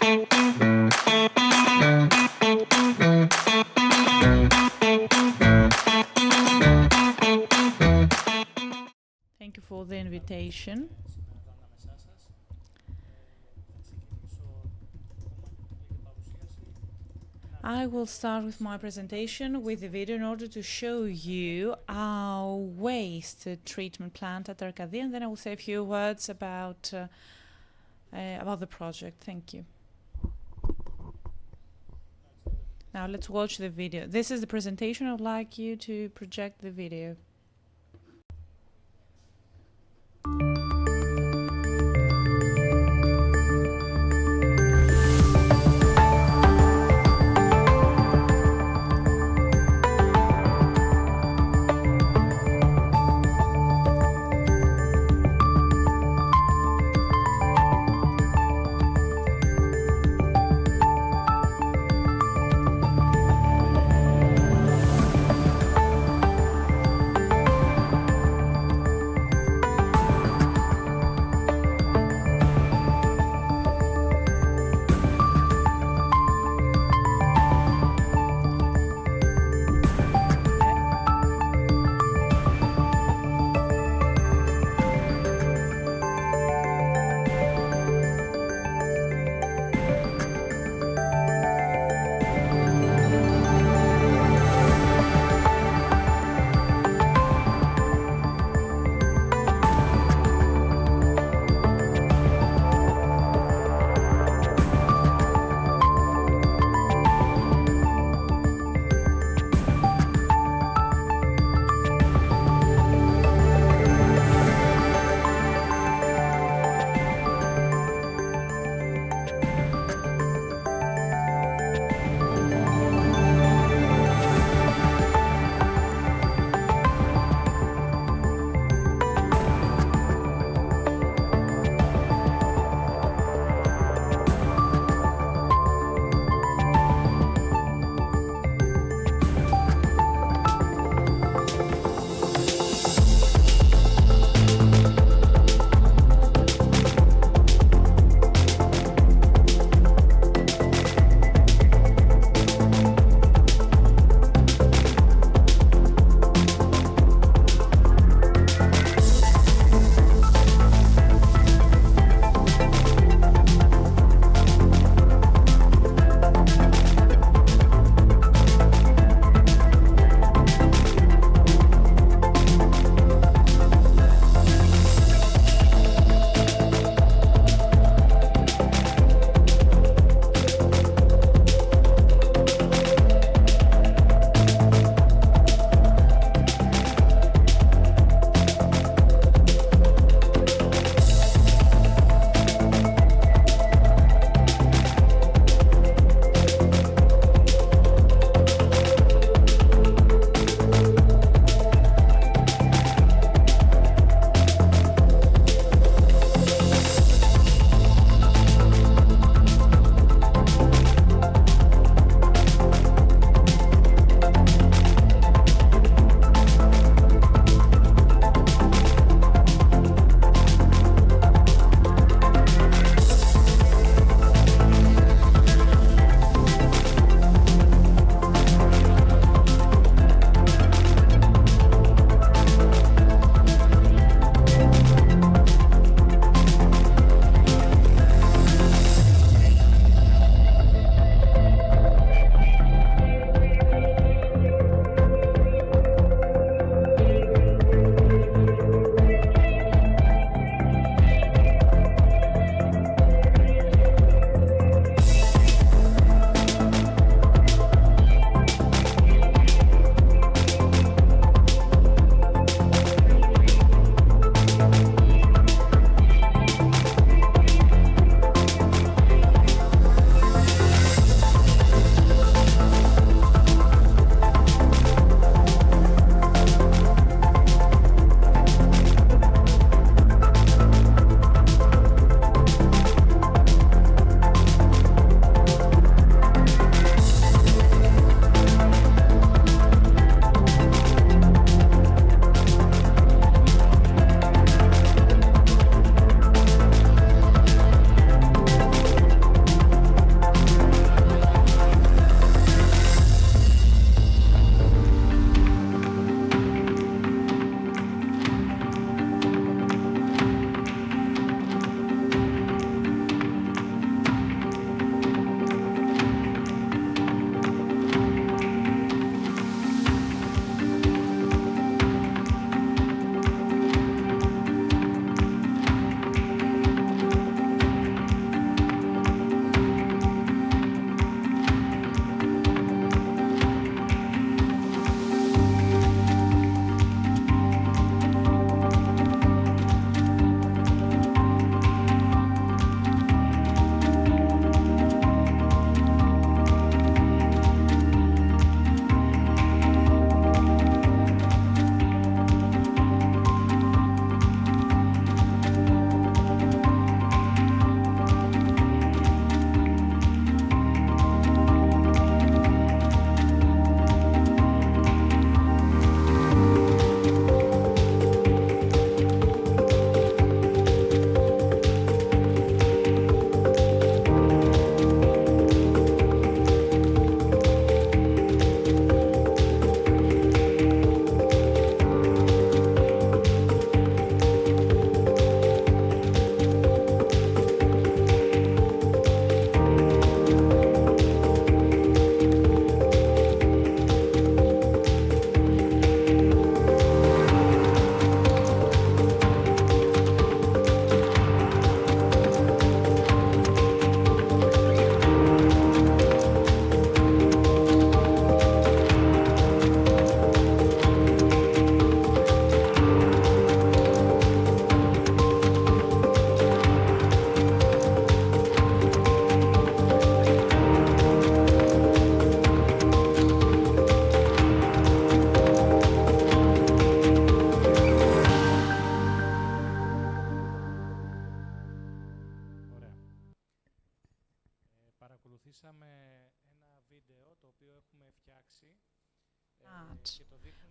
Thank you for the invitation. I will start with my presentation with the video in order to show you our waste treatment plant at Arcadia, and then I will say a few words about the project. Thank you. Now let's watch the video. This is the presentation. I would like you to project the video.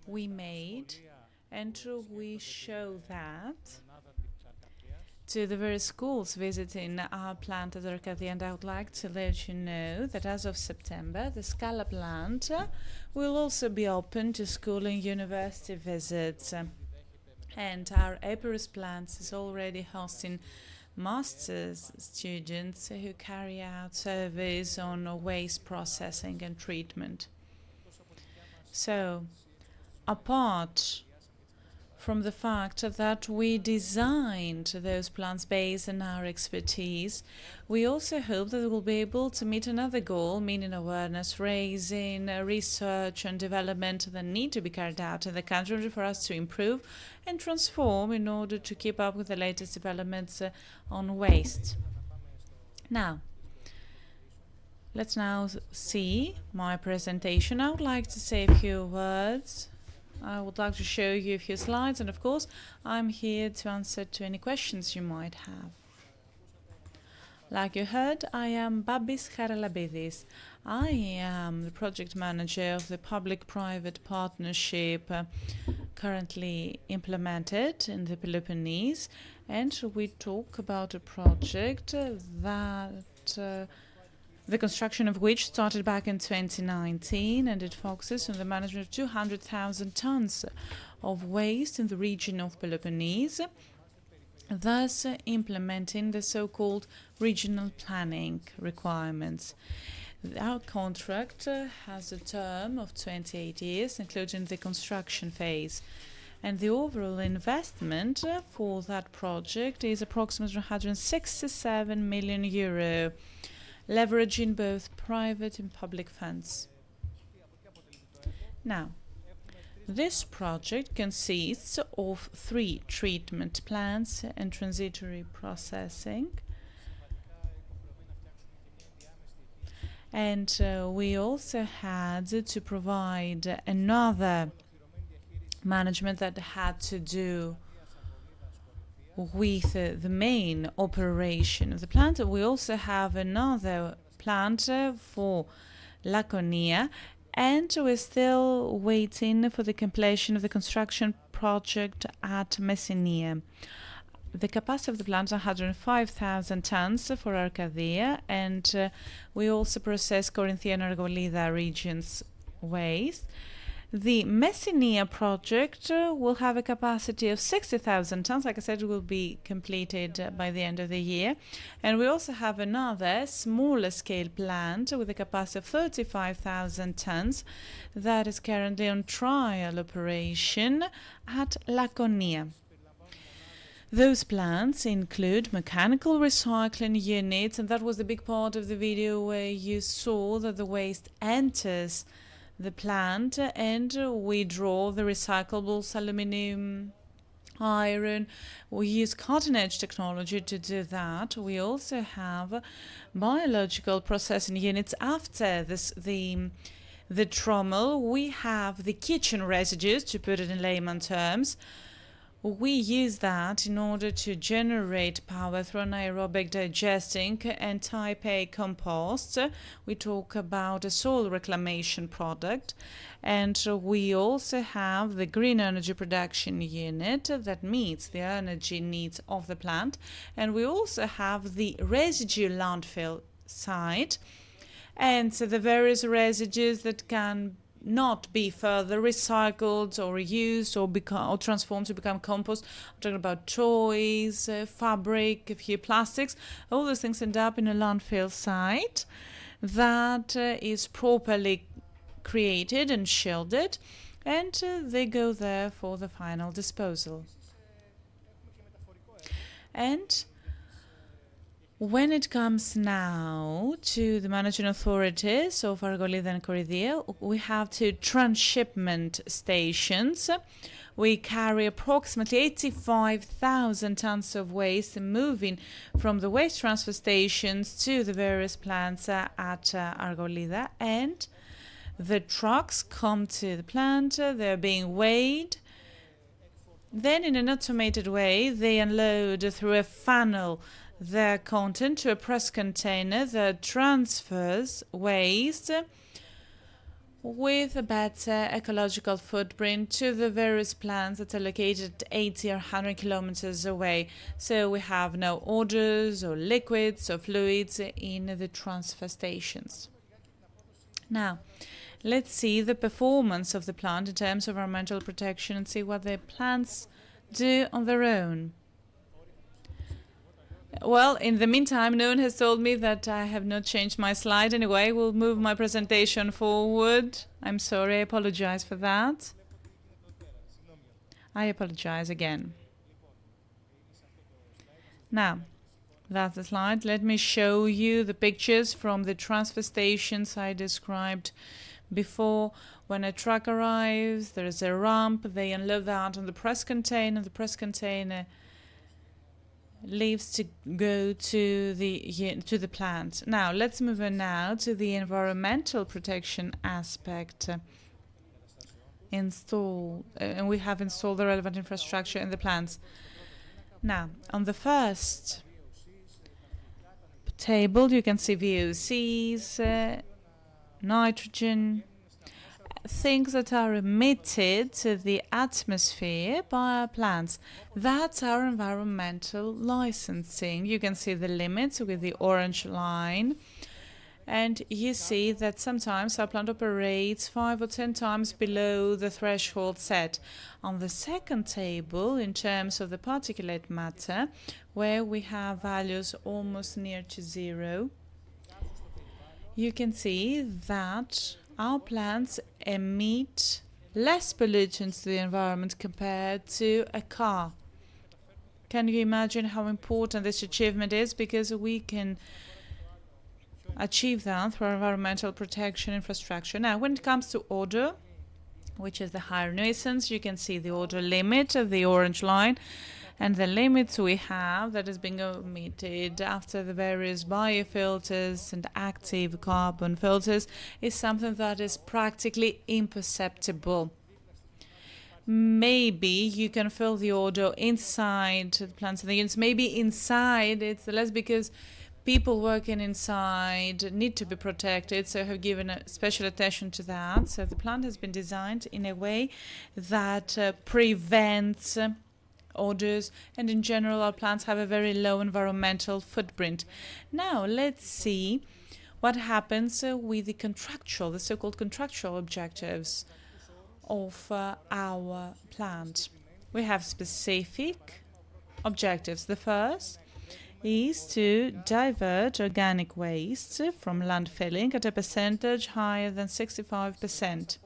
we made, and we show that to the various schools visiting our plant at Arcadia. And I would like to let you know that as of September, the Scala plant will also be open to school and university visits. And our Epirus plant is already hosting master's students who carry out surveys on waste processing and treatment. So, apart from the fact that we designed those plants based on our expertise, we also hope that we will be able to meet another goal, meaning awareness raising, research and development that need to be carried out in the country for us to improve and transform in order to keep up with the latest developments on waste. Now, let's now see my presentation. I would like to say a few words. I would like to show you a few slides, and of course, I'm here to answer to any questions you might have. Like you heard, I am Babis Charalambidis. I am the project manager of the public-private partnership currently implemented in the Peloponnese, and we talk about a project that the construction of which started back in 2019, and it focuses on the management of 200,000 tons of waste in the region of Peloponnese, thus implementing the so-called regional planning requirements. Our contract has a term of 28 years, including the construction phase, and the overall investment for that project is approximately 167 million euro, leveraging both private and public funds. Now, this project consists of 3 treatment plants and transitory processing. And we also had to provide another management that had to do with the main operation of the plant. We also have another plant for Laconia, and we're still waiting for the completion of the construction project at Messenia. The capacity of the plant is 105,000 tons for Arcadia, and we also process Corinthia and Argolida regions waste. The Messenia project will have a capacity of 60,000 tons. Like I said, it will be completed by the end of the year. And we also have another smaller scale plant with a capacity of 35,000 tons that is currently on trial operation at Laconia. Those plants include mechanical recycling units, and that was the big part of the video where you saw that the waste enters the plant, and we draw the recyclables, aluminum, iron. We use cutting-edge technology to do that. We also have biological processing units after the trommel. We have the kitchen residues, to put it in layman terms. We use that in order to generate power through anaerobic digesting and type A compost. We talk about a soil reclamation product. And we also have the green energy production unit that meets the energy needs of the plant. And we also have the residue landfill site, and so the various residues that can not be further recycled or reused or transformed to become compost. I'm talking about toys, fabric, a few plastics. All those things end up in a landfill site that is properly created and shielded, and they go there for the final disposal. And when it comes now to the managing authorities of Argolida and Corinthia, we have 2 transshipment stations. We carry approximately 85,000 tons of waste moving from the waste transfer stations to the various plants at Argolida, and the trucks come to the plant, they're being weighed. Then in an automated way, they unload through a funnel their content to a press container that transfers waste with a better ecological footprint to the various plants that are located 80 or 100 kilometers away. So we have no odors or liquids or fluids in the transfer stations. Now, let's see the performance of the plant in terms of environmental protection and see what the plants do on their own. Well, in the meantime, no one has told me that I have not changed my slide. Anyway, we'll move my presentation forward. I'm sorry, I apologize for that. I apologize again. Now, that's the slide. Let me show you the pictures from the transfer stations I described before. When a truck arrives, there is a ramp. They unload that on the press container. The press container leaves to go to the plant. Now, let's move on now to the environmental protection aspect. And we have installed the relevant infrastructure in the plants. Now, on the first table, you can see VOCs, nitrogen, things that are emitted to the atmosphere by our plants. That's our environmental licensing. You can see the limits with the orange line. And you see that sometimes our plant operates 5 or 10 times below the threshold set. On the second table, in terms of the particulate matter, where we have values almost near to zero, you can see that our plants emit less pollutants to the environment compared to a car. Can you imagine how important this achievement is? Because we can achieve that through our environmental protection infrastructure. Now, when it comes to odor, which is the higher nuisance, you can see the odor limit of the orange line, and the limits we have that is being emitted after the various biofilters and active carbon filters is something that is practically imperceptible. Maybe you can feel the odor inside the plants and the units. Maybe inside it's less because people working inside need to be protected, so have given a special attention to that. So the plant has been designed in a way that prevents odors, and in general our plants have a very low environmental footprint. Now let's see what happens with the so-called contractual objectives of our plant. We have specific objectives. The first is to divert organic waste from landfilling at a percentage higher than 65%.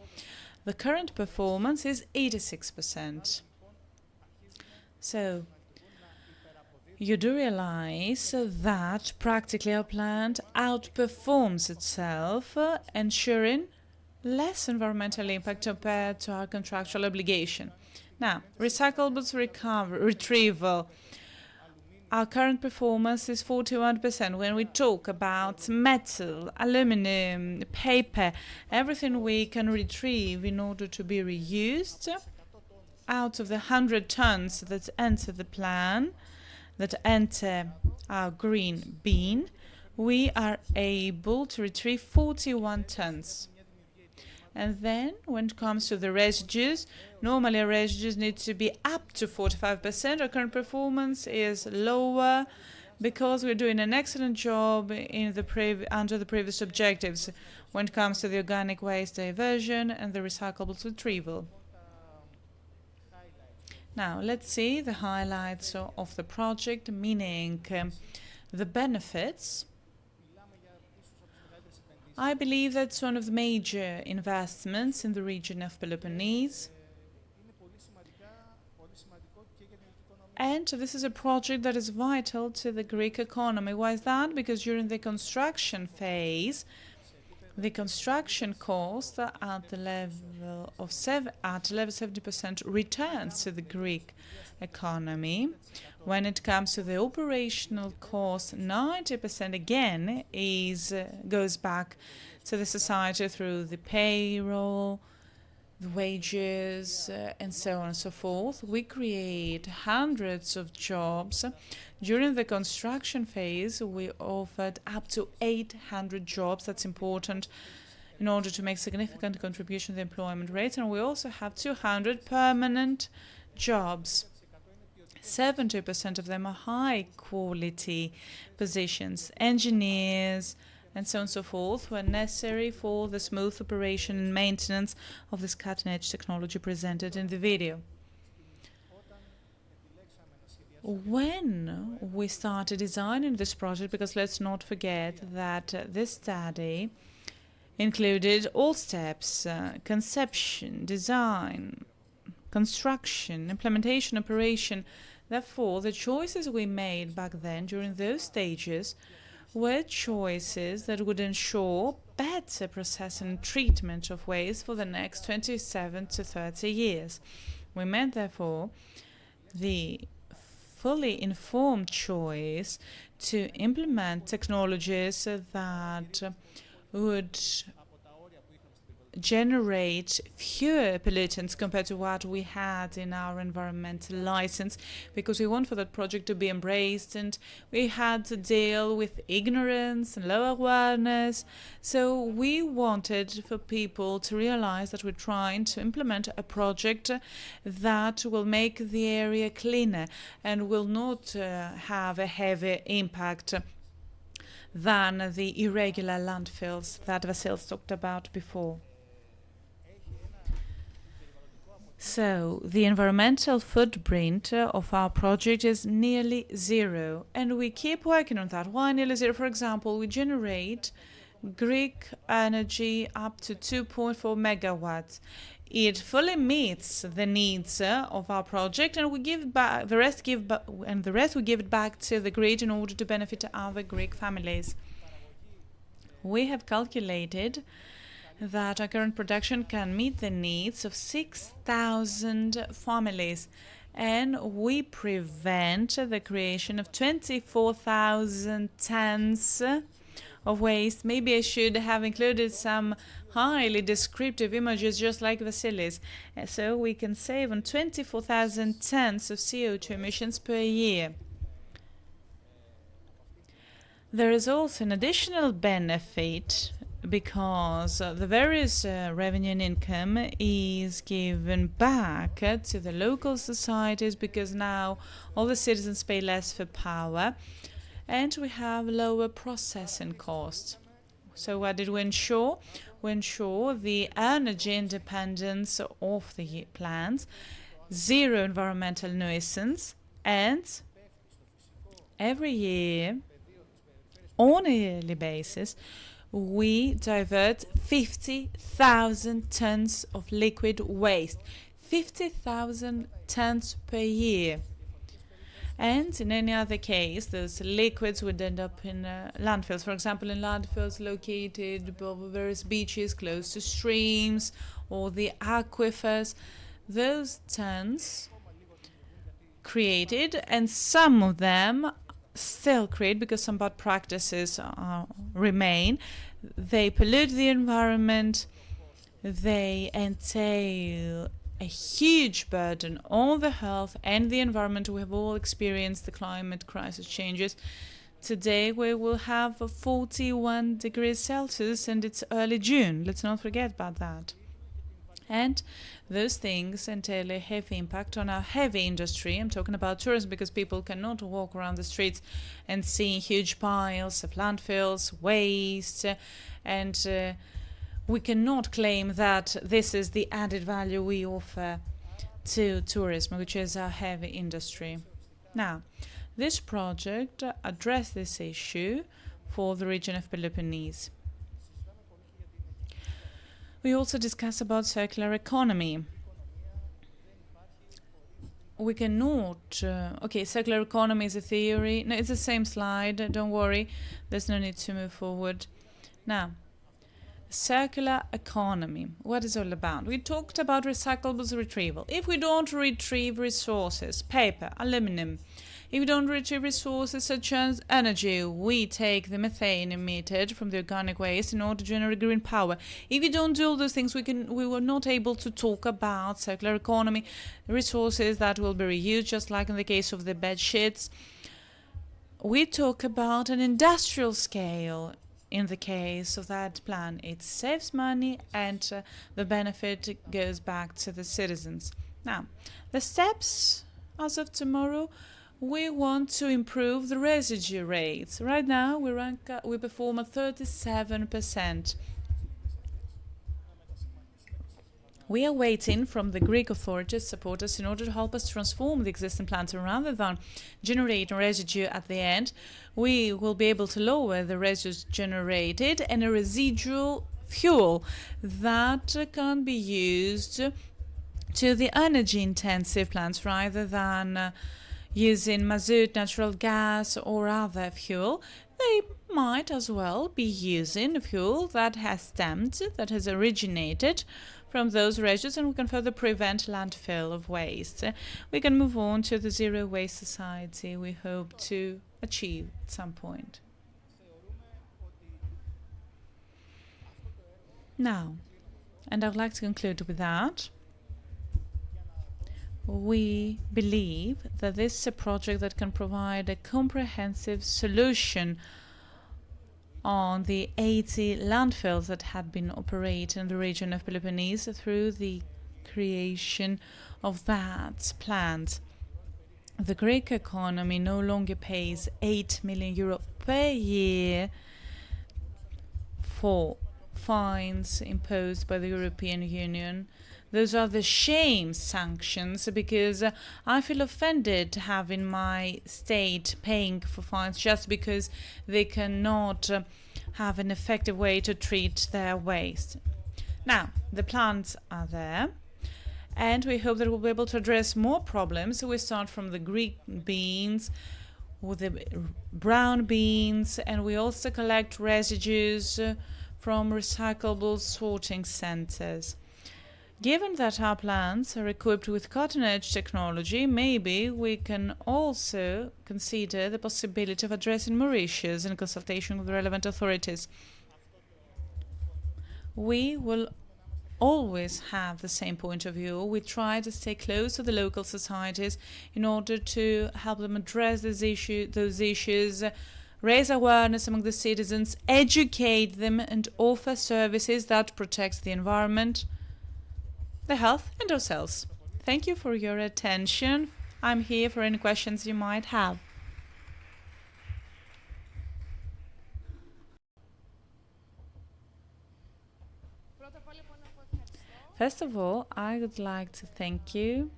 The current performance is 86%. So, you do realize that practically our plant outperforms itself, ensuring less environmental impact compared to our contractual obligation. Now, recyclables retrieval. Our current performance is 41%. When we talk about metal, aluminum, paper, everything we can retrieve in order to be reused, out of the 100 tons that enter the plant, that enter our green bin, we are able to retrieve 41 tons. And then, when it comes to the residues, normally residues need to be up to 45%. Our current performance is lower because we're doing an excellent job in under the previous objectives when it comes to the organic waste diversion and the recyclables retrieval. Now, let's see the highlights of the project, meaning the benefits. I believe that's one of the major investments in the region of Peloponnese. And this is a project that is vital to the Greek economy. Why is that? Because during the construction phase, the construction cost at the level of 70% returns to the Greek economy. When it comes to the operational cost, 90% again goes back to the society through the payroll, the wages, and so on and so forth. We create hundreds of jobs. During the construction phase, we offered up to 800 jobs. That's important in order to make significant contribution to the employment rate. And we also have 200 permanent jobs. 70% of them are high-quality positions, engineers, and so on and so forth, who are necessary for the smooth operation and maintenance of this cutting-edge technology presented in the video. When we started designing this project, because let's not forget that this study included all steps, conception, design, construction, implementation, operation. Therefore, the choices we made back then during those stages were choices that would ensure better processing and treatment of waste for the next 27 to 30 years. We made, therefore, the fully informed choice to implement technologies that would generate fewer pollutants compared to what we had in our environmental license, because we want for that project to be embraced, and we had to deal with ignorance and low awareness. So we wanted for people to realize that we're trying to implement a project that will make the area cleaner and will not have a heavier impact than the irregular landfills that Vasilis talked about before. So the environmental footprint of our project is nearly zero, and we keep working on that. Why nearly zero? For example, we generate Greek energy up to 2.4 megawatts. It fully meets the needs of our project, and we give back the rest. The rest we give it back to the grid in order to benefit other Greek families. We have calculated that our current production can meet the needs of 6,000 families, and we prevent the creation of 24,000 tons of waste. Maybe I should have included some highly descriptive images just like Vasilis. So we can save on 24,000 tons of CO2 emissions per year. There is also an additional benefit, because the various revenue and income is given back to the local societies, because now all the citizens pay less for power and we have lower processing costs. So what did we ensure? We ensure the energy independence of the plants, zero environmental nuisance, and every year, on a yearly basis, we divert 50,000 tons of liquid waste. 50,000 tons per year. And in any other case, those liquids would end up in landfills. For example, in landfills located over various beaches close to streams or the aquifers. Those tons created, and some of them still create, because some bad practices remain. They pollute the environment. They entail a huge burden on the health and the environment. We have all experienced the climate crisis changes. Today we will have 41 degrees Celsius and it's early June. Let's not forget about that. And those things entail a heavy impact on our heavy industry. I'm talking about tourism, because people cannot walk around the streets and see huge piles of landfills, waste, and we cannot claim that this is the added value we offer to tourism, which is our heavy industry. Now, this project addressed this issue for the region of Peloponnese. We also discuss about circular economy. We cannot... circular economy is a theory. No, it's the same slide. Don't worry. There's no need to move forward. Now, circular economy. What is it all about? We talked about recyclables retrieval. If we don't retrieve resources, paper, aluminum, If we don't retrieve resources such as energy, we take the methane emitted from the organic waste in order to generate green power. If we don't do all those things, we were not able to talk about circular economy, resources that will be reused, just like in the case of the bed sheets. We talk about an industrial scale. In the case of that plan, it saves money and the benefit goes back to the citizens. Now, the steps as of tomorrow, we want to improve the residue rates. Right now, we perform at 37%. We are waiting from the Greek authorities to support us in order to help us transform the existing plants, and rather than generating residue at the end, we will be able to lower the residues generated and a residual fuel that can be used to the energy-intensive plants rather than using mazout, natural gas or other fuel. They might as well be using fuel that has stemmed, that has originated from those residues, and we can further prevent landfill of waste. We can move on to the zero waste society we hope to achieve at some point. Now, and I'd like to conclude with that, we believe that this is a project that can provide a comprehensive solution on the 80 landfills that had been operating in the region of Peloponnese through the creation of that plant. The Greek economy no longer pays 8 million euro per year for fines imposed by the European Union. Those are the shame sanctions, because I feel offended having my state paying for fines just because they cannot have an effective way to treat their waste. Now, the plants are there, and we hope that we'll be able to address more problems. We start from the Greek beans, with the brown beans, and we also collect residues from recyclable sorting centers. Given that our plants are equipped with cutting-edge technology, maybe we can also consider the possibility of addressing more issues in consultation with the relevant authorities. We will always have the same point of view. We try to stay close to the local societies in order to help them address those issues, raise awareness among the citizens, educate them, and offer services that protect the environment, the health, and ourselves. Thank you for your attention. I'm here for any questions you might have. First of all, I would like to thank you.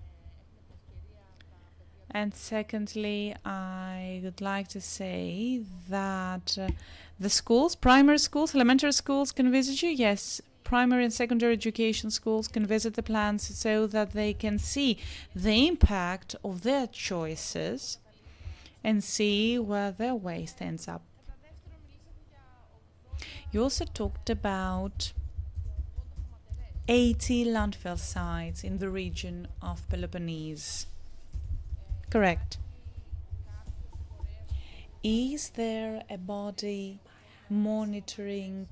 And secondly, I would like to say that the schools, primary schools, elementary schools can visit you. Yes, primary and secondary education schools can visit the plants so that they can see the impact of their choices and see where their waste ends up. You also talked about 80 landfill sites in the region of Peloponnese. Correct. Is there a body monitoring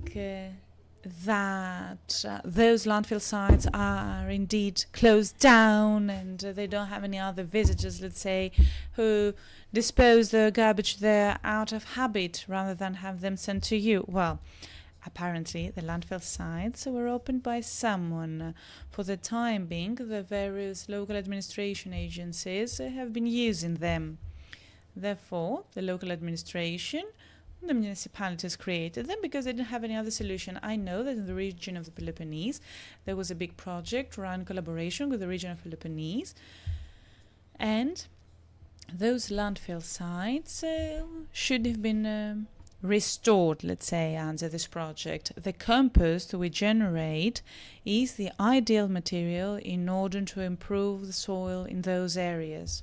that those landfill sites are indeed closed down and they don't have any other visitors, let's say, who dispose their garbage there out of habit rather than have them sent to you? Well, apparently the landfill sites were opened by someone. For the time being, the various local administration agencies have been using them. Therefore, the local administration, the municipalities created them because they didn't have any other solution. I know that in the region of the Peloponnese, there was a big project run in collaboration with the region of Peloponnese, and those landfill sites should have been restored, let's say, under this project. The compost we generate is the ideal material in order to improve the soil in those areas.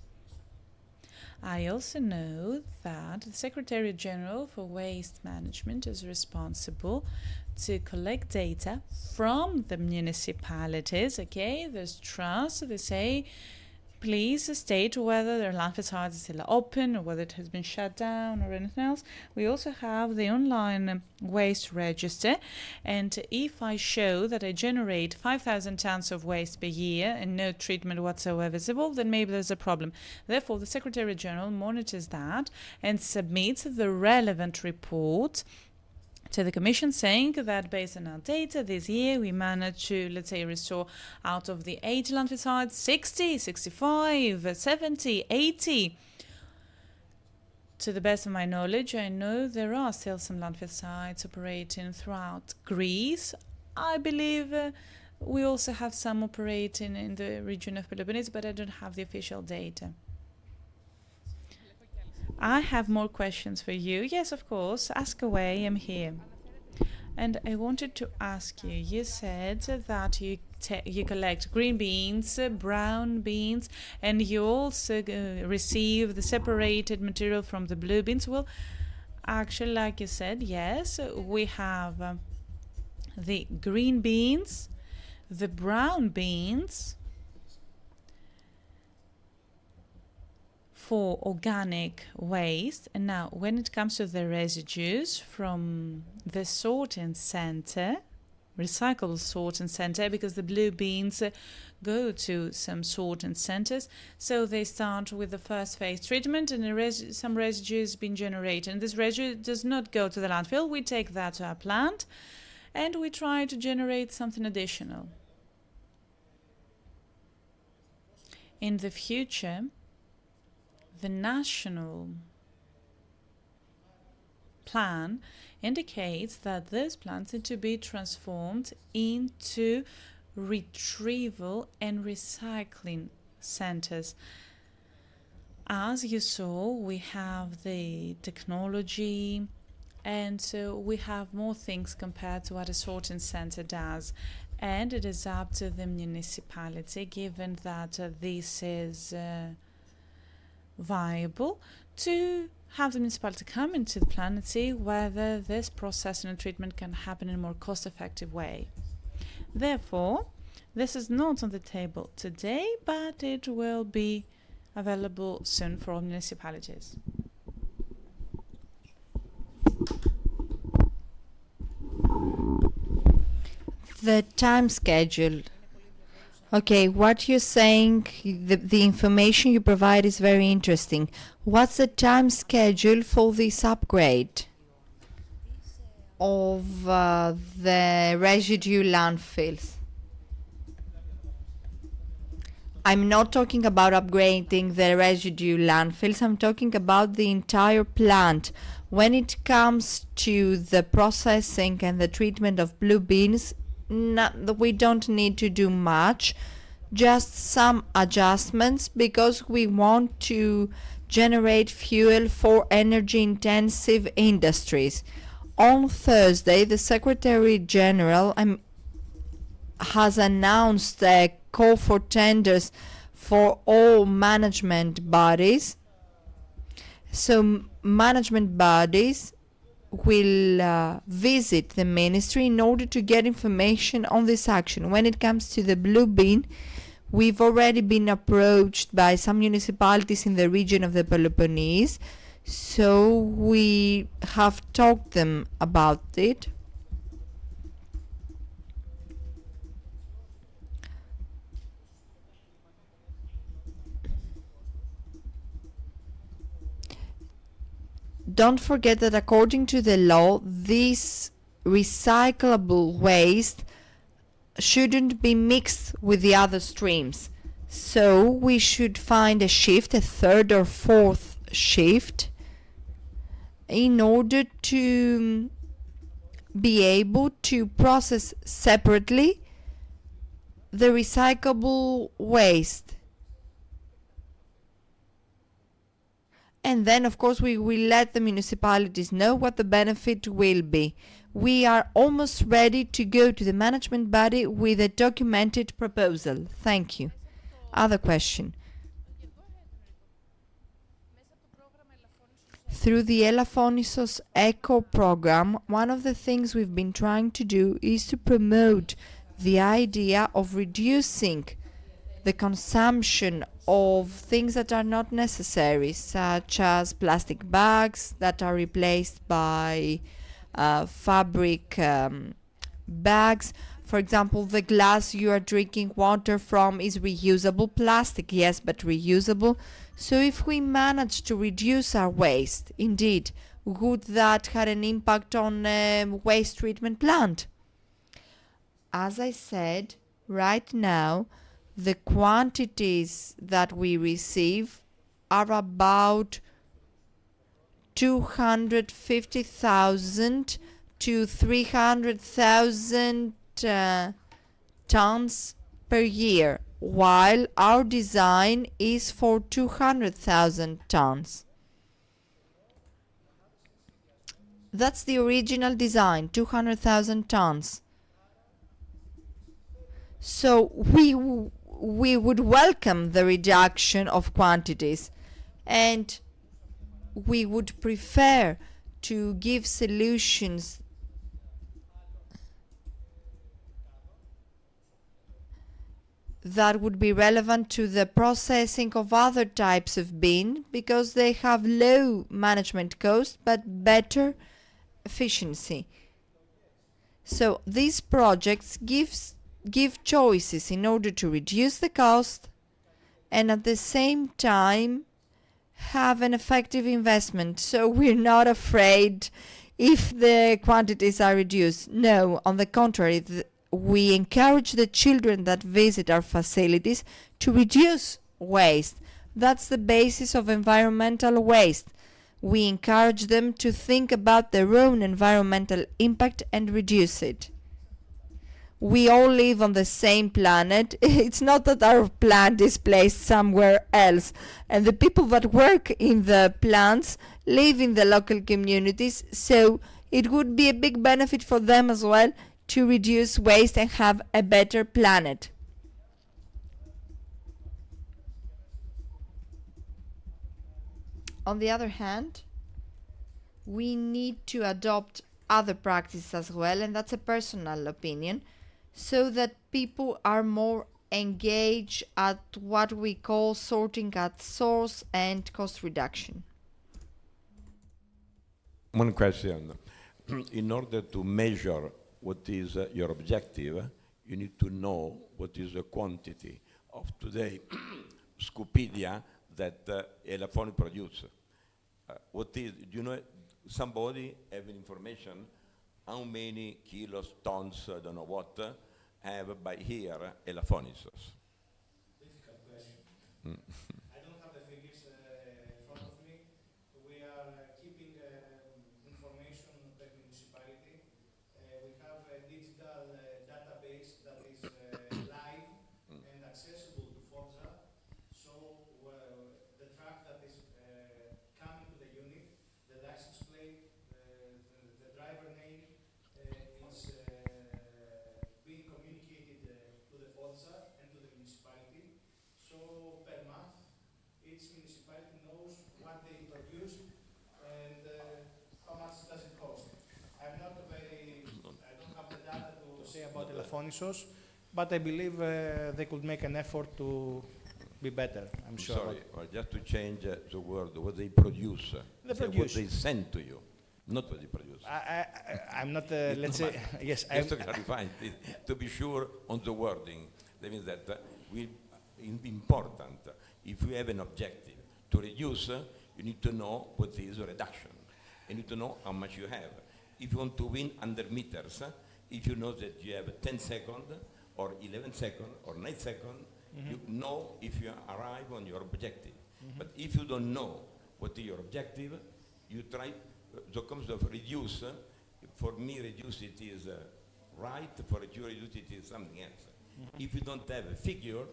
I also know that the Secretariat General for Waste Management is responsible to collect data from the municipalities. Okay, there's trust. They say please state whether their landfill site is still open or whether it has been shut down or anything else. We also have the online waste register, and if I show that I generate 5,000 tons of waste per year and no treatment whatsoever is involved, then maybe there's a problem. Therefore, the Secretary General monitors that and submits the relevant report to the Commission, saying that based on our data this year, we managed to, let's say, restore out of the 80 landfill sites, 60, 65, 70, 80. To the best of my knowledge, I know there are still some landfill sites operating throughout Greece. I believe we also have some operating in the region of Peloponnese, but I don't have the official data. I have more questions for you. Yes, of course. Ask away. I'm here. And I wanted to ask you, you said that you collect green beans, brown beans, and you also receive the separated material from the blue beans. Well, actually, like you said, yes, we have the green beans, the brown beans, for organic waste. And now when it comes to the residues from the sorting center, recyclable sorting center, because the blue beans go to some sorting centers, so they start with the first phase treatment and some residue is being generated, and this residue does not go to the landfill. We take that to our plant and we try to generate something additional. In the future, the national plan indicates that those plants need to be transformed into retrieval and recycling centers. As you saw, we have the technology, and so we have more things compared to what a sorting center does. And it is up to the municipality, given that this is viable, to have the municipality come into the plan and see whether this processing and treatment can happen in a more cost-effective way. Therefore, this is not on the table today, but it will be available soon for all municipalities. The time schedule. Okay, what you're saying, the information you provide is very interesting. What's the time schedule for this upgrade of the residue landfills? I'm not talking about upgrading the residue landfills, I'm talking about the entire plant. When it comes to the processing and the treatment of blue beans, we don't need to do much, just some adjustments, because we want to generate fuel for energy intensive industries. On Thursday, the Secretary General has announced a call for tenders for all management bodies. So management bodies will visit the ministry in order to get information on this action. When it comes to the blue bin, we've already been approached by some municipalities in the region of the Peloponnese, so we have talked them about it. Don't forget that according to the law, this recyclable waste shouldn't be mixed with the other streams. So we should find a shift, a third or fourth shift, in order to be able to process separately the recyclable waste. And then, of course, we will let the municipalities know what the benefit will be. We are almost ready to go to the management body with a documented proposal. Thank you. Other question. Through the Elafonisos Eco program, one of the things we've been trying to do is to promote the idea of reducing the consumption of things that are not necessary, such as plastic bags that are replaced by fabric bags. For example, the glass you are drinking water from is reusable plastic, yes, but reusable. So if we manage to reduce our waste, indeed, would that have an impact on waste treatment plant? As I said, right now, the quantities that we receive are about 250,000 to 300,000 tons per year, while our design is for 200,000 tons. That's the original design, 200,000 tons. So we would welcome the reduction of quantities, and we would prefer to give solutions that would be relevant to the processing of other types of bin, because they have low management cost but better efficiency. So these projects give choices in order to reduce the cost and at the same time have an effective investment. So we're not afraid if the quantities are reduced. No, on the contrary, we encourage the children that visit our facilities to reduce waste. That's the basis of environmental waste. We encourage them to think about their own environmental impact and reduce it. We all live on the same planet. It's not that our plant is placed somewhere else. And the people that work in the plants live in the local communities, so it would be a big benefit for them as well to reduce waste and have a better planet. On the other hand, we need to adopt other practices as well, and that's a personal opinion, so that people are more engaged at what we call sorting at source and cost reduction. One question. In order to measure what is your objective, you need to know what is the quantity of today scupidia that Elafoni produce. What is, do you know, somebody have information how many kilos, tons, I don't know what, have by here Elafonisos? Difficult question. I don't have the figures in front of me. We are keeping information per municipality. We have a digital database that is live and accessible to Forza. So the truck that is coming to the unit, the license plate, the driver name is being communicated to the Forza and to the municipality. So per month, each municipality knows what they produced and how much does it cost. I don't have the data to say about Elafonisos, but I believe they could make an effort to be better, I'm sure. Sorry, just to change the word, what they produce. What they send to you, not what they produce. I'm not, let's say, yes. Just to clarify, to be sure on the wording. That means that important, if you have an objective to reduce, you need to know what is a reduction. You need to know how much you have. If you want to win 100 meters, if you know that you have 10 seconds, or 11 seconds, or 9 seconds, you know if you arrive on your objective. But if you don't know what is your objective, you try, so comes to reduce, for me reduce it is right, for you reduce it is something else. If you don't have a figure,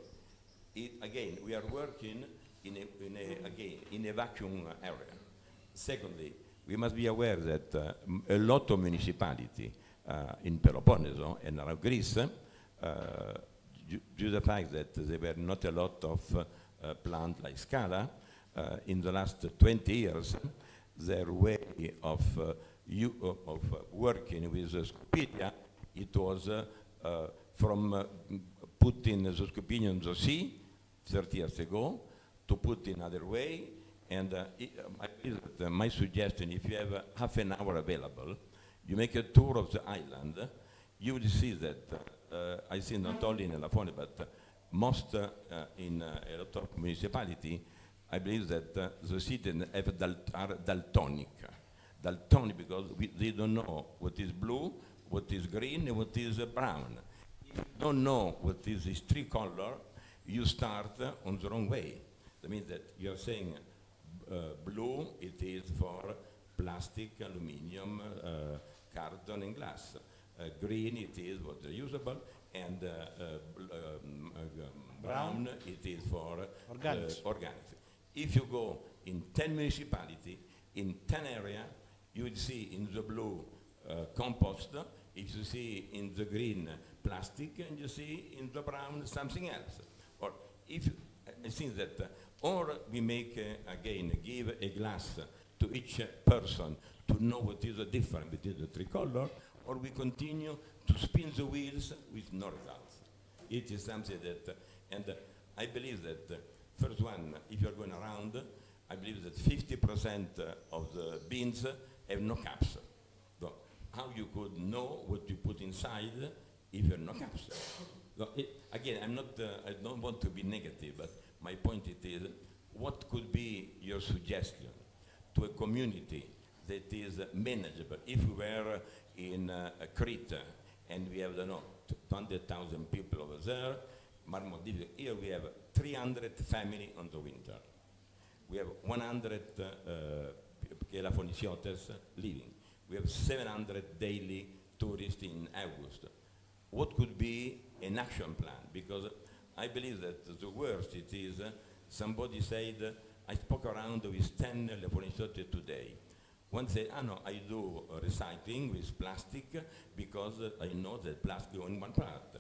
again, we are working in a vacuum area. Secondly, we must be aware that a lot of municipalities in Peloponneso and around Greece, due to the fact that there were not a lot of plants like Scala, in the last 20 years, their way of working with Scupidia, it was from put in those opinions of sea 30 years ago, to put in other way, and my suggestion, if you have half an hour available, you make a tour of the island, you will see that, I see not only in Elafone, but most in a lot of municipality, I believe that the citizens are daltonic. Daltonic because they don't know what is blue, what is green, and what is brown. If you don't know what is this three color, you start on the wrong way. That means that you're saying blue, it is for plastic, aluminium, carton, and glass. Green, it is what is usable, and brown, it is for organics. If you go in 10 municipalities, in 10 areas, you will see in the blue compost, if you see in the green plastic, and you see in the brown something else. Or if I think that, or we make again give a glass to each person to know what is the difference between the three colors, or we continue to spin the wheels with no results. It is something that, and I believe that first one, if you're going around, I believe that 50% of the beans have no caps. So how you could know what you put inside if you have no caps? So again, I don't want to be negative, but my point is, what could be your suggestion to a community that is manageable? If we were in Crete and we have, 200,000 people over there, here we have 300 families on the winter. We have 100 Elafoniciotes living. We have 700 daily tourists in August. What could be an action plan? Because I believe that the worst it is, somebody said, I spoke around with 10 Elafoniciotes today. One said, no, I do recycling with plastic because I know that plastic on one part.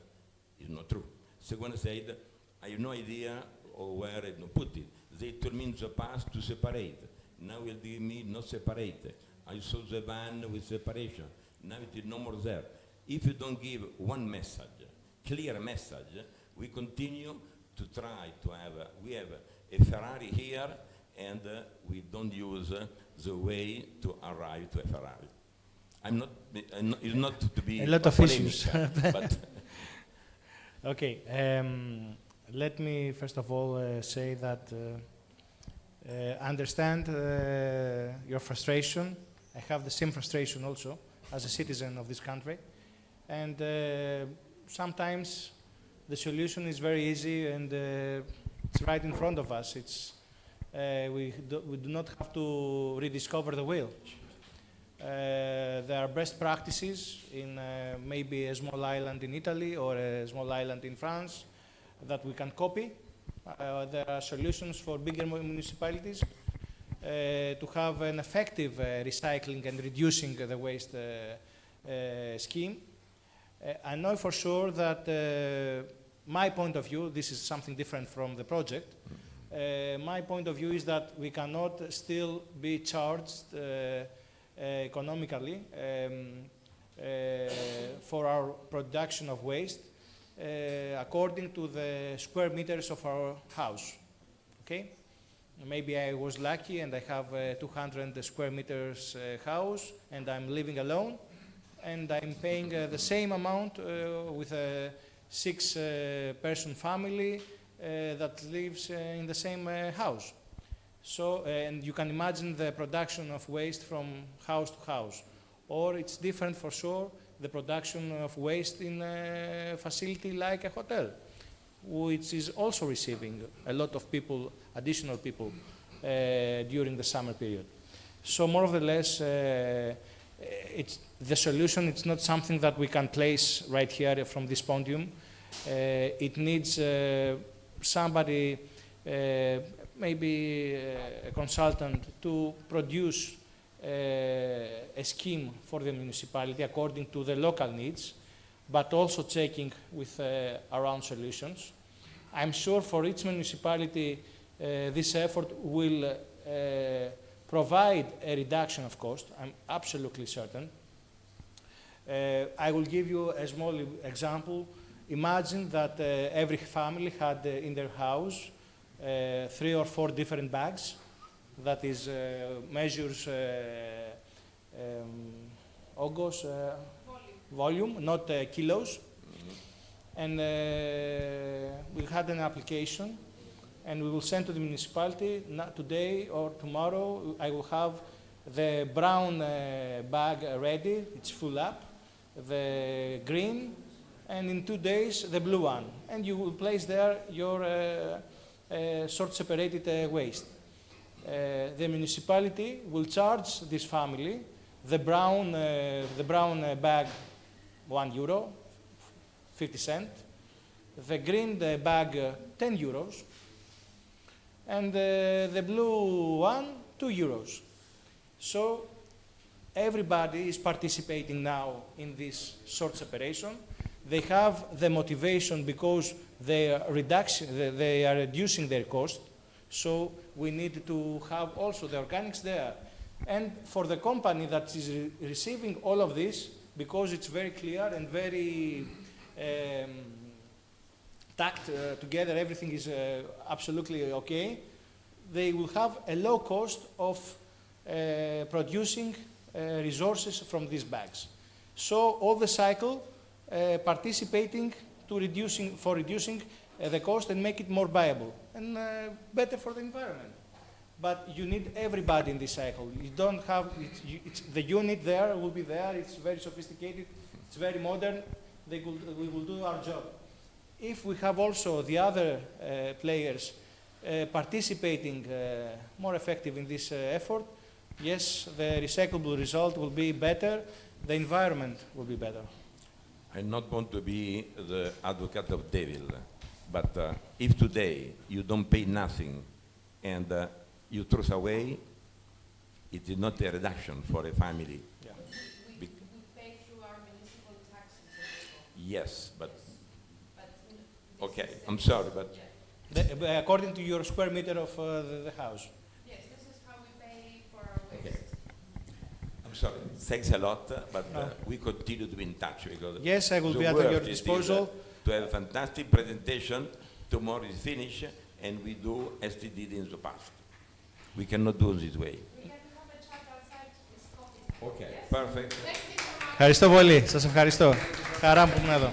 It's not true. Second said, I have no idea where I put it. They told me in the past to separate. Now will give me not separate. I saw the van with separation. Now it is no more there. If you don't give one message, clear message, we continue to try to have, we have a Ferrari here, and we don't use the way to arrive to a Ferrari. It's not to be a lot of issues. But okay, let me first of all say that I understand your frustration. I have the same frustration also as a citizen of this country. And sometimes the solution is very easy and it's right in front of us. We do not have to rediscover the wheel. There are best practices in maybe a small island in Italy or a small island in France that we can copy. There are solutions for bigger municipalities to have an effective recycling and reducing the waste scheme. I know for sure that my point of view, this is something different from the project, my point of view is that we cannot still be charged economically for our production of waste according to the square meters of our house. Okay? Maybe I was lucky and I have a 200 square meters house and I'm living alone and I'm paying the same amount with a 6-person family that lives in the same house. So, and you can imagine the production of waste from house to house. Or it's different for sure, the production of waste in a facility like a hotel, which is also receiving a lot of people, additional people, during the summer period. So more or less, it's the solution. It's not something that we can place right here from this podium. It needs somebody, maybe a consultant, to produce a scheme for the municipality according to the local needs, but also checking with our own solutions. I'm sure for each municipality this effort will provide a reduction of cost. I'm absolutely certain. I will give you a small example. Imagine that every family had in their house 3 or 4 different bags. That is measures ogos, volume, not kilos. And we had an application, and we will send to the municipality. Not today or tomorrow, I will have the brown bag ready. It's full up. The green, and in 2 days the blue one. And you will place there your sort separated waste. The municipality will charge this family the brown bag €1, 50 cents, the green bag 10 euros, and the blue one €2. So everybody is participating now in this sort separation. They have the motivation because they are reducing their cost. So we need to have also the organics there. And for the company that is receiving all of this, because it's very clear and very tacked together, everything is absolutely okay, they will have a low cost of producing resources from these bags. So all the cycle participating to reducing the cost and make it more viable and better for the environment. But you need everybody in this cycle. You don't have, the unit there will be there, it's very sophisticated, it's very modern, we will do our job. If we have also the other players participating more effective in this effort, yes, the recyclable result will be better, the environment will be better. I not want to be the advocate of devil, but if today you don't pay nothing and you throw away, it is not a reduction for a family. Yeah. We pay through our municipal taxes also. Yes, but okay, this is I'm sorry, but According to your square meter of the house. yes, this is how we pay for our waste. okay. I'm sorry. Thanks a lot, but we continue to be in touch because Yes, I will the be at work your is disposal. to have a fantastic presentation. Tomorrow is finished, and we do as we did in the past. We cannot do it this way. We can have a chat outside this coffee. Okay, perfect. Thank you so much. Ευχαριστώ πολύ. Σας ευχαριστώ. Χαρά μου που ήμουν εδώ.